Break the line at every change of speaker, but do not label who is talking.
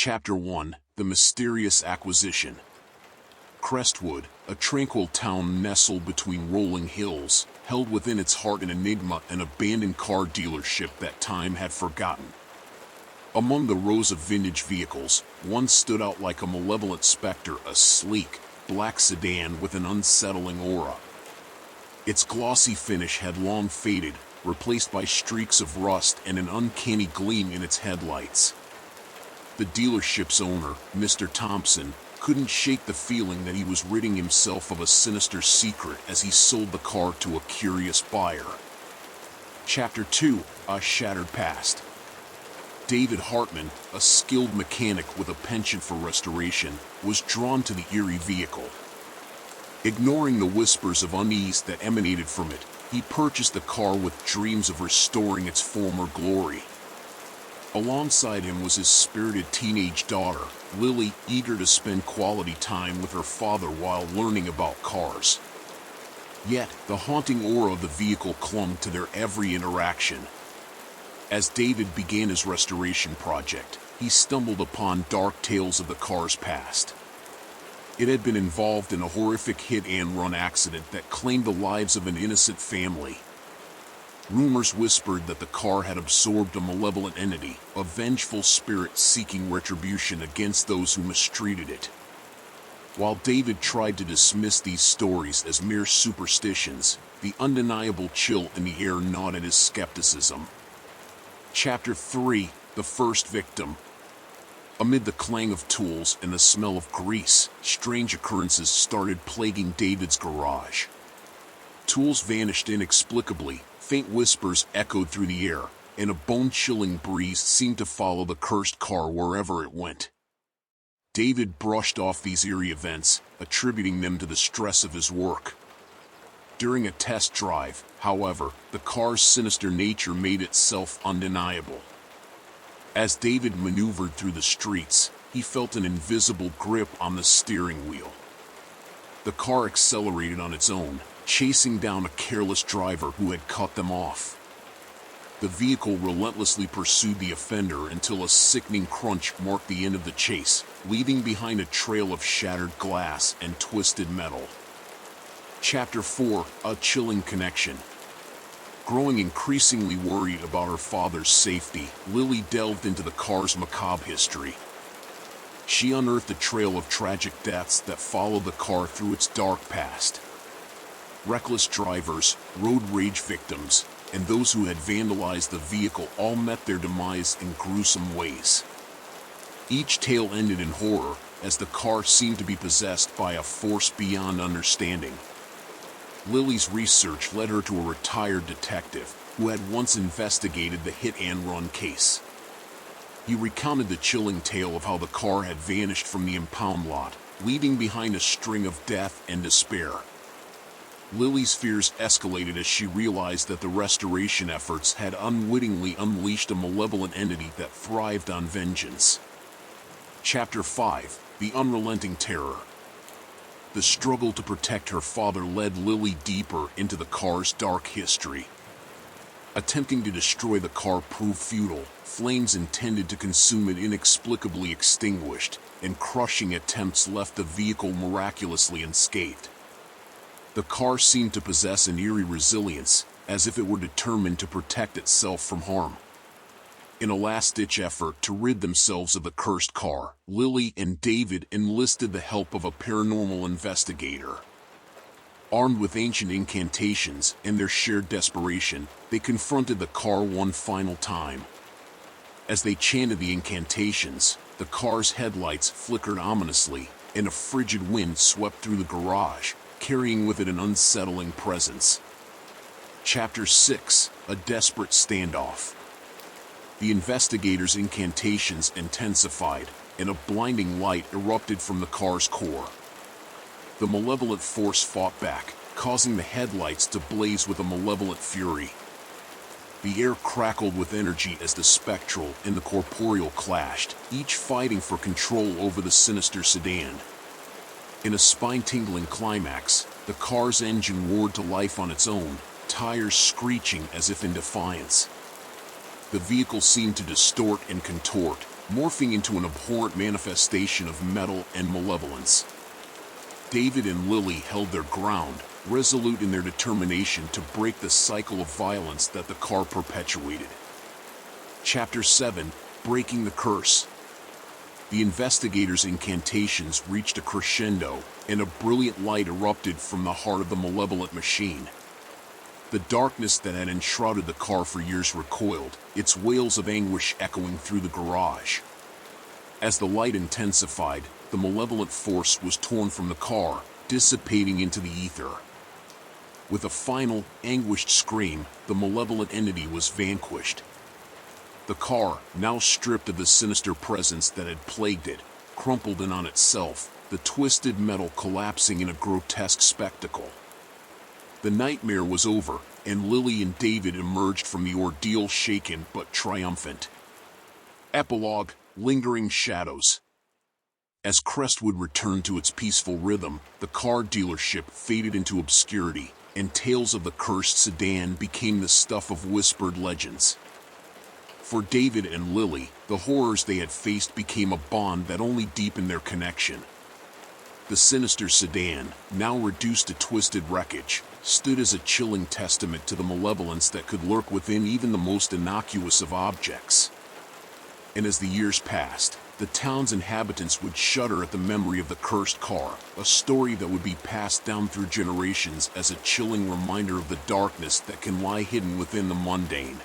Chapter 1: The Mysterious Acquisition. Crestwood, a tranquil town nestled between rolling hills, held within its heart an enigma, an abandoned car dealership that time had forgotten. Among the rows of vintage vehicles, one stood out like a malevolent specter, a sleek, black sedan with an unsettling aura. Its glossy finish had long faded, replaced by streaks of rust and an uncanny gleam in its headlights. The dealership's owner, Mr. Thompson, couldn't shake the feeling that he was ridding himself of a sinister secret as he sold the car to a curious buyer. Chapter 2: A Shattered Past. David Hartman, a skilled mechanic with a penchant for restoration, was drawn to the eerie vehicle. Ignoring the whispers of unease that emanated from it, he purchased the car with dreams of restoring its former glory. Alongside him was his spirited teenage daughter, Lily, eager to spend quality time with her father while learning about cars. Yet, the haunting aura of the vehicle clung to their every interaction. As David began his restoration project, he stumbled upon dark tales of the car's past. It had been involved in a horrific hit-and-run accident that claimed the lives of an innocent family. Rumors whispered that the car had absorbed a malevolent entity, a vengeful spirit seeking retribution against those who mistreated it. While David tried to dismiss these stories as mere superstitions, the undeniable chill in the air gnawed at his skepticism. Chapter 3: The First Victim. Amid the clang of tools and the smell of grease, strange occurrences started plaguing David's garage. Tools vanished inexplicably, faint whispers echoed through the air, and a bone-chilling breeze seemed to follow the cursed car wherever it went. David brushed off these eerie events, attributing them to the stress of his work. During a test drive, however, the car's sinister nature made itself undeniable. As David maneuvered through the streets, he felt an invisible grip on the steering wheel. The car accelerated on its own, chasing down a careless driver who had cut them off. The vehicle relentlessly pursued the offender until a sickening crunch marked the end of the chase, leaving behind a trail of shattered glass and twisted metal. Chapter 4: A Chilling Connection. Growing increasingly worried about her father's safety, Lily delved into the car's macabre history. She unearthed a trail of tragic deaths that followed the car through its dark past. Reckless drivers, road rage victims, and those who had vandalized the vehicle all met their demise in gruesome ways. Each tale ended in horror, as the car seemed to be possessed by a force beyond understanding. Lily's research led her to a retired detective who had once investigated the hit-and-run case. He recounted the chilling tale of how the car had vanished from the impound lot, leaving behind a string of death and despair. Lily's fears escalated as she realized that the restoration efforts had unwittingly unleashed a malevolent entity that thrived on vengeance. Chapter 5: The Unrelenting Terror. The struggle to protect her father led Lily deeper into the car's dark history. Attempting to destroy the car proved futile. Flames intended to consume it inexplicably extinguished, and crushing attempts left the vehicle miraculously unscathed. The car seemed to possess an eerie resilience, as if it were determined to protect itself from harm. In a last-ditch effort to rid themselves of the cursed car, Lily and David enlisted the help of a paranormal investigator. Armed with ancient incantations and their shared desperation, they confronted the car one final time. As they chanted the incantations, the car's headlights flickered ominously, and a frigid wind swept through the garage, carrying with it an unsettling presence. Chapter 6: A Desperate Standoff. The investigators' incantations intensified, and a blinding light erupted from the car's core. The malevolent force fought back, causing the headlights to blaze with a malevolent fury. The air crackled with energy as the spectral and the corporeal clashed, each fighting for control over the sinister sedan. In a spine-tingling climax, the car's engine roared to life on its own, tires screeching as if in defiance. The vehicle seemed to distort and contort, morphing into an abhorrent manifestation of metal and malevolence. David and Lily held their ground, resolute in their determination to break the cycle of violence that the car perpetuated. Chapter 7: Breaking the Curse. The investigators' incantations reached a crescendo, and a brilliant light erupted from the heart of the malevolent machine. The darkness that had enshrouded the car for years recoiled, its wails of anguish echoing through the garage. As the light intensified, the malevolent force was torn from the car, dissipating into the ether. With a final, anguished scream, the malevolent entity was vanquished. The car, now stripped of the sinister presence that had plagued it, crumpled in on itself, the twisted metal collapsing in a grotesque spectacle. The nightmare was over, and Lily and David emerged from the ordeal shaken but triumphant. Epilogue: Lingering Shadows. As Crestwood returned to its peaceful rhythm, the car dealership faded into obscurity, and tales of the cursed sedan became the stuff of whispered legends. For David and Lily, the horrors they had faced became a bond that only deepened their connection. The sinister sedan, now reduced to twisted wreckage, stood as a chilling testament to the malevolence that could lurk within even the most innocuous of objects. And as the years passed, the town's inhabitants would shudder at the memory of the cursed car, a story that would be passed down through generations as a chilling reminder of the darkness that can lie hidden within the mundane.